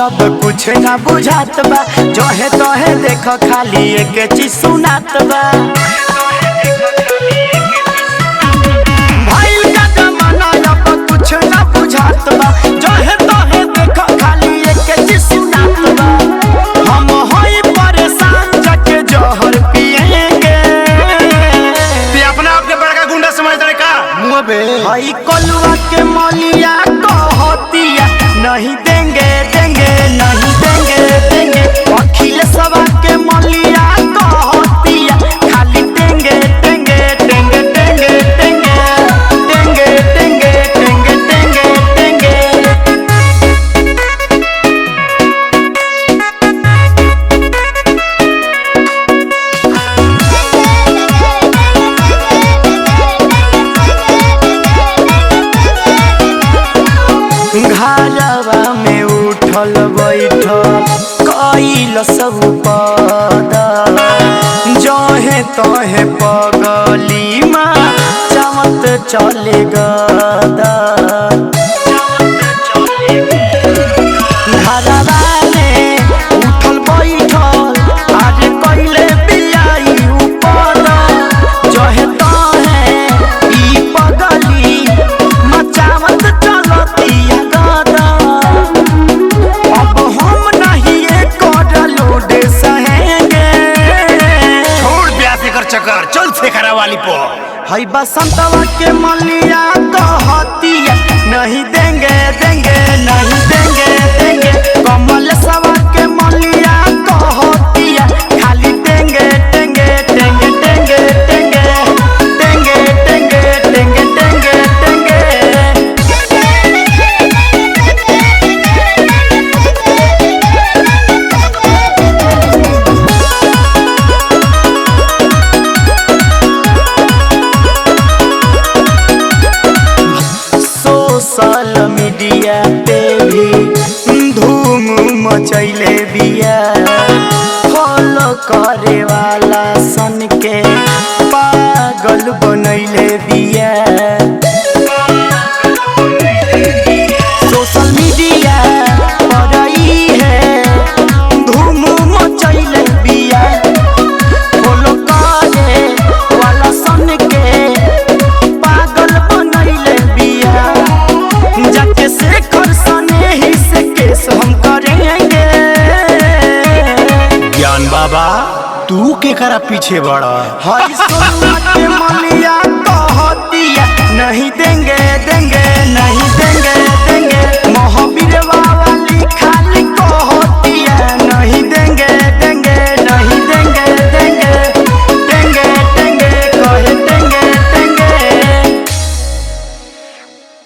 अब कुछ ना बुझात बा, जहे तहे देख खाली एक चीज सुनात बा। भइल का जमाना अब कुछ ना बुझात बा, जहे तहे देख खाली एक चीज सुनात बा। हम होई परेशान जाके जहर पिएंगे। तू अपना आप के बड़का गुंडा समझ रहे का मुंह पे? हई कलुआ के मलिया कहतिया नहीं देंगे देंगे नहीं देंगे देंगे। अखिलेशवा के मलिया कहतिया खाली देंगे देंगे देंगे देंगे देंगे देंगे देंगे देंगे देंगे देंगे। घरवा में उठल बैठल कइल सब पद, जहे तहे पगली माँ चमत चले गदा। घरवा में उठल बैठल आज कइले बियाई उपद, जहे तहे ई पगली माँ चमत चलतिया गदा। अब हम नहीं कर लोड सहेंगे। छोड़ ब्याह कर चक्कर, चल शेखरा वाली पो। हई बसंतवा के मलिया कहतिया नहीं देंगे देंगे नहीं देंगे देंगे। कमलेशवा के मलिया कहतिया खाली देंगे देंगे देंगे देंगे देंगे देंगे देंगे देंगे देंगे देंगे। सोशल मीडिया पे भी धूम मचैले बिया, फॉलो करे वाला सन के पागल बनैले बिया। सोशल मीडिया पर ई है धूम मचैले बिया, फॉलो करे वाला सन के पागल बनैले बिया। जाके शेखर सने ही से केस हम करेंगे। ज्ञान बाबा तू के करा पीछे बड़ा। हई सोनुआ के